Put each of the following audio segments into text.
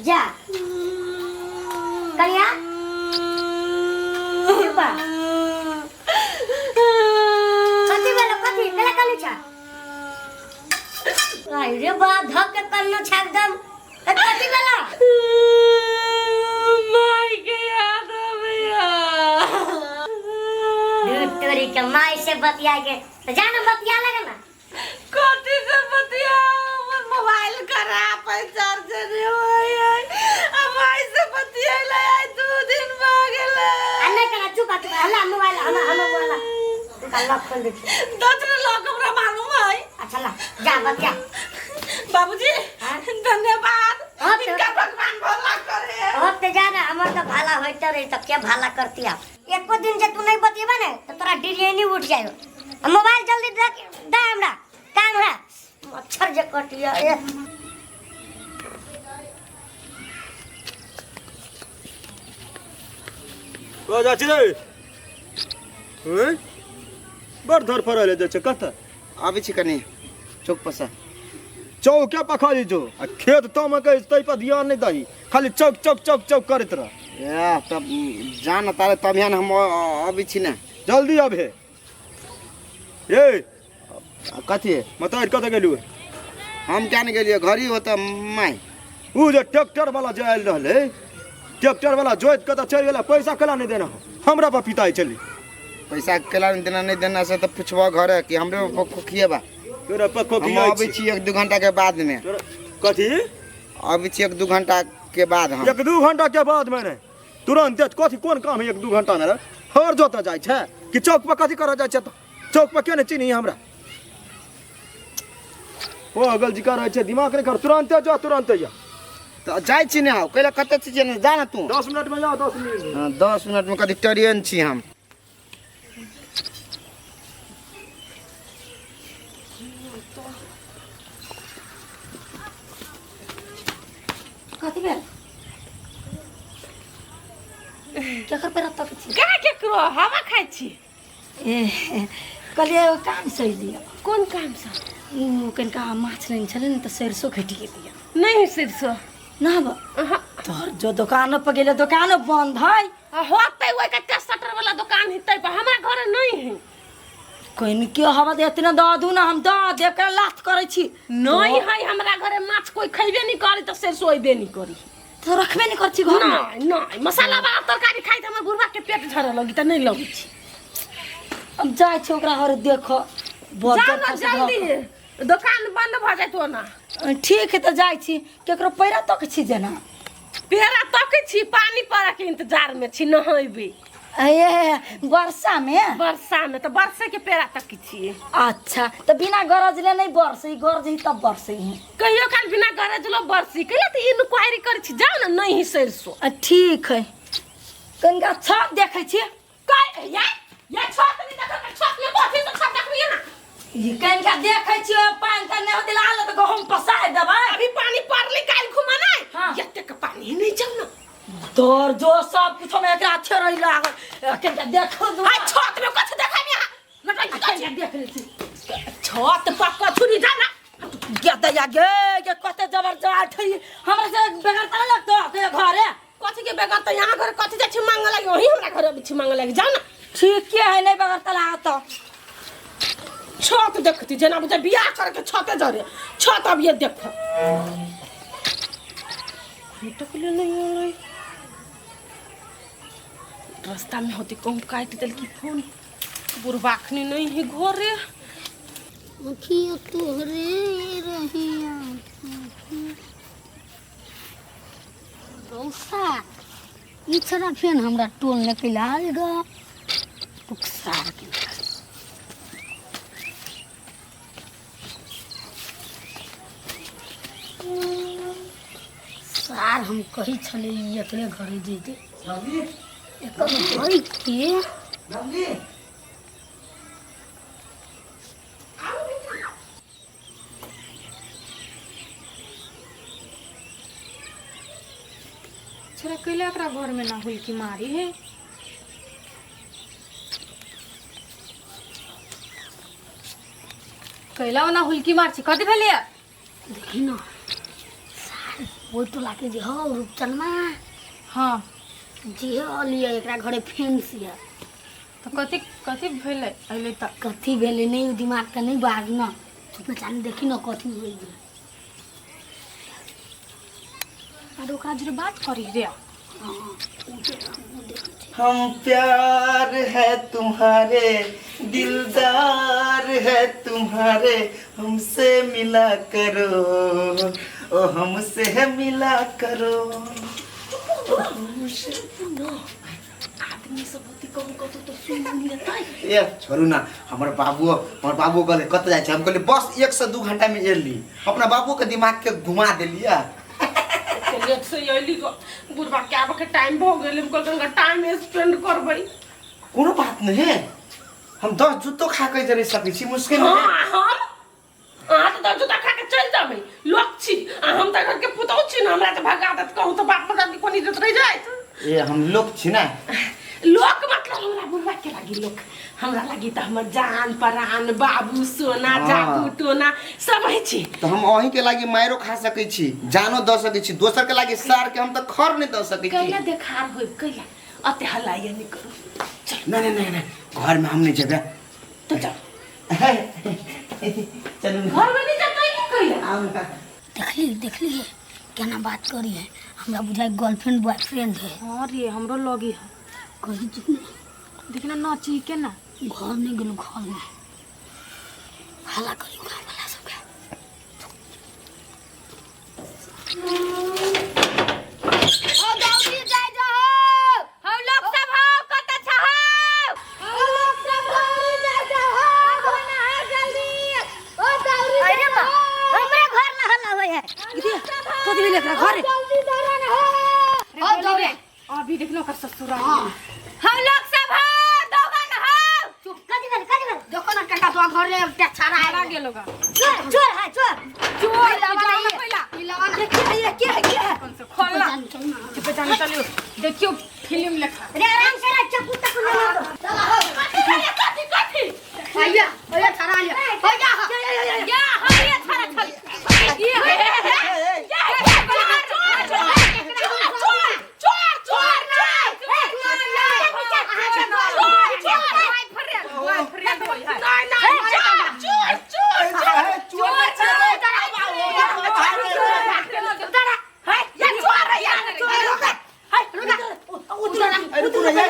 जा कन्या चुपा कथी वाला कथी कला कलू छा आई रे बा धक के कन्नो छा एकदम कथी वाला माई के याद आ भैया तोरी के माई से बतिया के तो जाना बतिया लगे ना कथी से बतिया मोबाइल खराब है चार्जर नहीं होई अब माई से बतिया ले आई 2 दिन हो गेले अन्ना करा चुप हल्ला मोबाइल हम वाला तू का लॉक कर दे दूसरे लोग हमरा मालूम है अच्छा ला जा बतिया बाबूजी धन्यवाद हाँ, इनका भगवान भला करे बहुत ज्यादा हमर तो भाला होइते रही तो क्या भाला करती आप एको दिन जे तू नहीं बतिएबा ने तो तोरा डिरियनी उठ जायो मोबाइल जल्दी दे हमरा काम है मच्छर जे कटिया ए ओ जाची रे हैं बड़ धर फरले जे छ कत आबे छी कनी चौक पर से चौक क्या पखाली जो आ खेत तो में कह तई पर ध्यान नहीं दही खाली चौक चौक चौक चौक करत रह या तब जान तारे तबियान हम आबे छी ना जल्दी आबे ए कथी मतार कत गेलु हम क्या नहीं गेलिए घर ही होता माई ऊ जे ट्रैक्टर वाला जे आइल रहले ट्रैक्टर वाला जोत कत चल गेला पैसा कला नहीं देना हो हमरा पर पिताई चली पैसा केला नहीं देना से तो पूछबो घर कि हमरे खिएबा तोरा पक्को हम की आबे छी 1-2 घंटा के बाद में कथी आबे छी 1-2 घंटा के बाद हम 1-2 घंटा के बाद में नहीं तुरंत कथी कोन काम है 1-2 घंटा में हर जोता जाय छै कि चौक पर कथी करा जाय छै त चौक पर केने चिन्ही हमरा ओ अगल जी का रहे छै दिमाग नहीं कर तुरंत जा तुरंत जा तो जाय छी ना कैला कत छी जे जाना तू 10 मिनट में जाओ 10 मिनट में 10 मिनट में कथी ट्रेन छी हम कथी भेल क्या कर पर तक छी का केकरो हवा खाइ छी ए कलिए काम सही कोन काम से कनका माछ नहीं छले न तो सरसों घटी के दिया नहीं सिरसो ना बा तोर जो दुकान पर गेले दुकान बंद है होते ओइ के शटर वाला दुकान हितै पर हमरा घर नहीं है कोइन के हवा दे इतना द दू ना हम द देव के लात करे छी नहीं है हमरा घरे माछ कोई खइबे नहीं करी तो सरसो होइबे नहीं करी तो रखबे नहीं कर छी घर में नहीं नहीं मसाला वाला तरकारी खाइ त हमर बुढ़वा के पेट झरे लगी त नहीं लगी छी अब जाय छी ओकरा हर देखो जाना जल्दी दुकान बंद भ जातो ना ठीक है तो जाय छी केकरो पैरा तक छी जना पेरा तक छी पानी पड़ा के इंतजार में छी नहइबे ये वर्षा में तो बरसे के पेरा तक छी अच्छा तो बिना गरज ले नहीं बरसे गरज ही तब बरसे है कहियो काल बिना गरज लो बरसी कहियो त इनक्वायरी कर छी जाओ ना नहीं सरसो ठीक है कनका छाप देखे छी काय या छत नहीं देखो छत में बथी तो छत देखबिए ना ये कनका देखे छी पानी त नहीं होते लाल तो गहूं पसाय देबा अभी पानी पड़ली काल घुमा नहीं हाँ। यत्ते के पानी नहीं जाओ ना तोर जो सब कुछ में एकरा अच्छे रही लागल कनका देखो दो हाय छत में कछ देखाबी हां लटाई कनका देख ले छी छत पक्का छुरी जाना गेता या गे कते जबरदस्त है हमरा से बेगर त लगतो के घरे कथि के बेगर त यहां घर कथि जा छी मांग लागी वही हमरा घर बिछ मांग लागी जाओ ना ठीक के है नहीं बेगर त लागतो छत देखती जना बुझे बियाह करके छते जरे छत अब ये देख टकले नहीं हो रही रास्ता में होती कहूँ काट दिल की फोन बुरबाखनी नहीं है घरे अखिया तोहरे रहिया गौसा ई छोरा फेन हमरा टोल निकल आल ग टुकसार के सार हम कही छले एकरे घरे जेते एकर भाई के छोरा कैले एकरा घर में ना हुई की मारी है कैला ना हुई की मार छी कथि भेलिए देखी ना सार वो टोला के जे हो रूपचनमा हाँ जे हो लिया एकरा घरे फेंस है तो कथी कथी भेलै अइले तक कथी भेले नहीं दिमाग का नहीं बाग ना तू पहचान देखी ना कथी होई है और ओकरा जरे बात करी रे हम प्यार है तुम्हारे दिलदार है तुम्हारे हमसे मिला करो ओ हमसे मिला करो ये छोड़ू ना हमारे बाबू कहले कत जाए हम कहले बस 1 से 2 घंटा में एली अपना बाबू के दिमाग के घुमा देलिया लेट से अइली बुढ़बा के आबे के टाइम भ गेल हम कहल टाइम स्पेंड करबै कोनो बात नहीं है हम 10 जूतो खा के रह सकै छी मुश्किल हां नहीं हम आ तो जूता खा के चल जाबै लोग छी आ हम त घर के पुतौ छी ना हमरा त भगा देत कहू त बाप मदद की कोनी देत रह जाय ये हम लोग छी ना लोक मतलब हमरा बुढ़बा के लागी लोक हमरा लागी त हमर जान प्राण बाबू सोना जादू टोना सब है छी तो हम वही के लागी मायरो खा सकै छी जानो द सकै छी दोसर के लागी सार के हम त खर नहीं द सकै छी कैला देखार होय कैला अते हलाइए नहीं करू चल नहीं घर में हम नहीं जेबे तो चल चलू घर में नहीं जाता ही कैला देखली क्या ना बात करी है हमरा बुझाई गर्लफ्रेंड बॉयफ्रेंड है हाँ रे हमरो लगी है कहीं जितने देखना नाची के ना घर नहीं गेलो घर में हल्ला करी गाँव वाला सब ओ दौड़ी जाय जो हम लोग सब हो कत छ हो हम लोग सब दौड़ी जाय जो हो ना जल्दी ओ दौड़ी अरे बा हमरे घर ना हल्ला होय है तो भी लेकर घर जल्दी दौड़न हो ओ दौड़े अभी देखलो कर ससुरा हम लोग सब हो दौड़न हो चुप कदी बन देखो ना काका तो घर ले छाड़ा आ गेलोगा चोर है चोर लगा पहिला ये कौन से खोलना चुप जाने चलियो देखियो फिल्म लिखा रे आराम से रख चप्पू तक ले कथी भैया छाड़ा लिया भैया या हम ये छाड़ा छल ये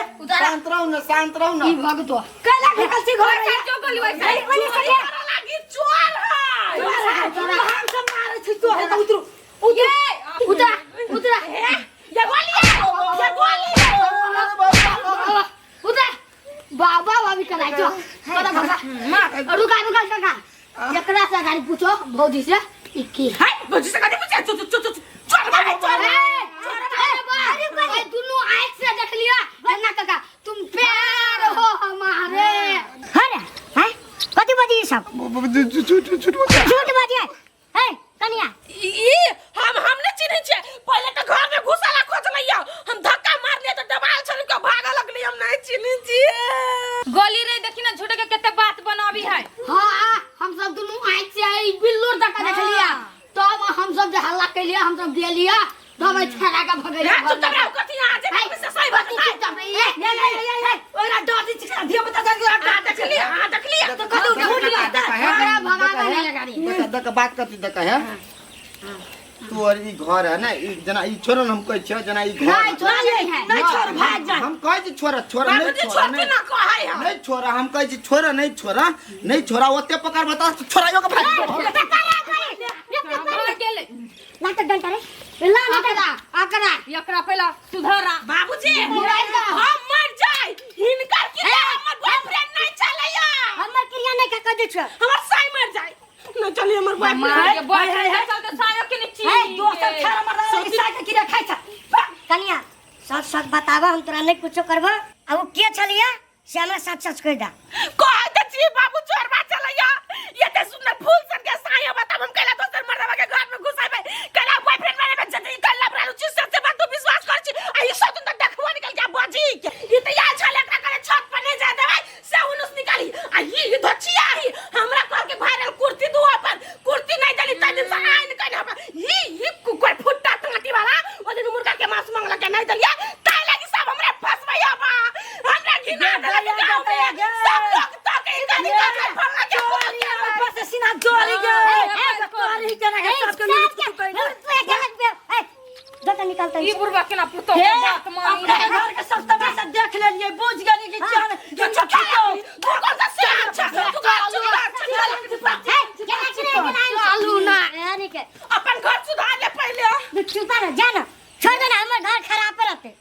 शांत रहो ना ई भगतो कला निकल से घर में जो गली वैसे बनी से लागी चोर है हम सब मारे छी तो उतरा ये गोली उधर बाबा भाभी कराई तो पता भगा रुका काका एकरा से गाड़ी पूछो भौजी से इकी है बुझी से कथी पूछे चोर अरे दोनों आंख से देख लिया ना काका तुम प्यार हो हमारे अरे हैं कथि बजी सब झूठ बजी है कनिया हमने चिन्ह छे पहले तो घर में घुसाला खोज लिया हम धक्का मार लिए तो दबाल छन के भागा लगली हम नहीं चिन्ह छी गोली रे देखी ना झूठ के केते बात बनावी है हां हम सब दोनों आंख से आई बिल्लूर तक देख लिया तब हम सब जे हल्ला कर लिया हम सब दे लिया तब छड़ा का भगैया तो तब कथी आ जे से सही बात है ओरा डर दी छिका दियो बता देख लिया तो कदू झूठ लगता है भगा नहीं गाड़ी देख बात करती देख है तू और ई घर है ना ई जना ई छोरा हम कहै छ जना ई घर नहीं छोड़ा नहीं है नहीं छोड़ भाग जा हम कहै छी छोरा नहीं छोड़ के ना कहै हम नहीं छोरा हम कहै छी छोरा नहीं छोरा ओते पकड़ बता छोरा यो के भाग नाटक डंटा रे ला आकरा एकरा पहला सुधारा बाबूजी हम मर जाय हिनकर के हमर बॉयफ्रेंड नहीं चलैया हमर क्रिया नहीं का कदे छ हमर साई मर जाय न चली हमर मार के बॉयफ्रेंड बॉयफ्रेंड चलते सायो के नीचे है दोस्त खाना मर ईसा के क्रिया खाइ छ कनिया सच बतावा हम तोरा नहीं कुछो करबो अब के छलिया से हमरा सच कह दा कह दे छी बाबू चोरबा चलैया ये ते सुंदर फूल सन के साया बता हम कैला दोसर मरदवा के घर में घुसाइबे कैला बॉयफ्रेंड मारे में जति कैला ब्रालू चीज से बात तू विश्वास कर छी आ ई सब तो देखबो निकल के बाजी ई त या छले एकरा करे छत पर नहीं जा देबै से उनुस निकाली आ ई धचिया ही हमरा घर के वायरल कुर्ती दू अपन कुर्ती नहीं दली त दिन से आइन कने हमरा ई कुकर फुट्टा ना जोरी के तोरी के ना सब के मिल तू कहना जता निकालता ई बुढ़वा के ना पुतो के बात मानी अपने घर के सब तमाशा देख लेलिए बुझ गनी कि जान के छछियो दुको से अच्छा तू चालू ना यानी के अपन घर सुधार ले पहले चुप रह जा ना छोड़ दे ना हमर घर खराब पे रहते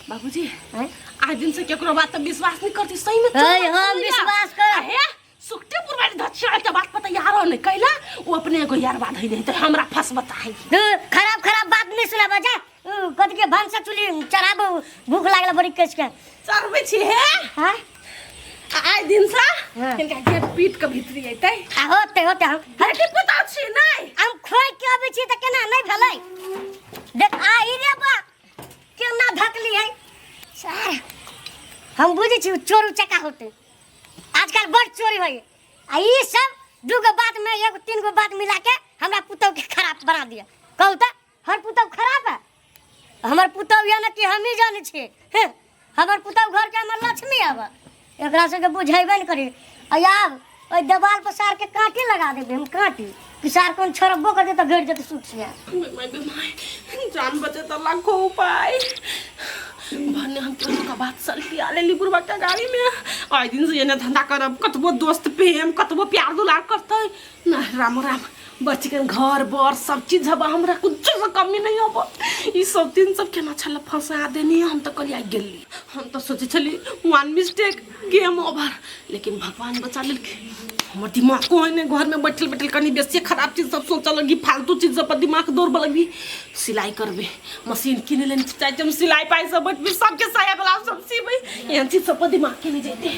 बाबूजी हैं आज दिन से केकरो बात पे विश्वास नहीं करती सही में हे हम विश्वास कर है सुखटेपुर वाली धछिया के बात पता यारो ने कहला वो अपने एगो यार बात है नहीं तो हमरा फंस बताई खराब खराब बात नहीं सुना बजा कद के भान से चुली चराब भूख लागला बड़ी कस के चरबे छी है हां आज दिन से हाँ। इनका गेट पीट के भीतरी आइते होते होते हम हरके पता छी नहीं हम खोई के आबै छी त केना नहीं भेलै देख आई रे बा केना धकली है सर हम बुझी छी चोरू चका होते आजकल बड़ चोरी होई आ ई सब दुगो बात में एगो तीन गो बात मिला के हमरा पुतौ के खराब बना दिया कहू त हर पुतौ खराब है हमर पुतौ या न कि हम ही जाने छी हमर पुतौ घर के हमर लक्ष्मी आवा एकरा से के बुझाइबे न करी आब ओइ देवाल पर सार के कांटी लगा देबे हम कांटी कि सार कोन छोड़बो कर दे त गड़ जत सुख से मैं जान बचे तो लाखों उपाय भन्ने हम तो का बात सल्टी आले लिबुरबा के गाड़ी में आज दिन से ये धंधा करब कतबो दोस्त प्रेम कतबो प्यार दुलार करते ना राम राम बच्चे के घर बर सब चीज हबा हमरा कुछ से कमी नहीं होबो ई सब दिन सब केना छल फंसा देनी हम तो कलिया गेली हम तो सोचे छली वन मिस्टेक गेम ओवर लेकिन भगवान बचा लेलके हमर दिमाग कोई ने घर में बैठल बैठल कनी बेसी खराब चीज सब सोच लगी फालतू चीज सब पर दिमाग दौड़ लगी सिलाई करबे मशीन किने लेन चाहे हम सिलाई पाई सब बैठ सबके साया ब्लाउज सब सीबे एहन चीज सब पर दिमाग के नहीं जेते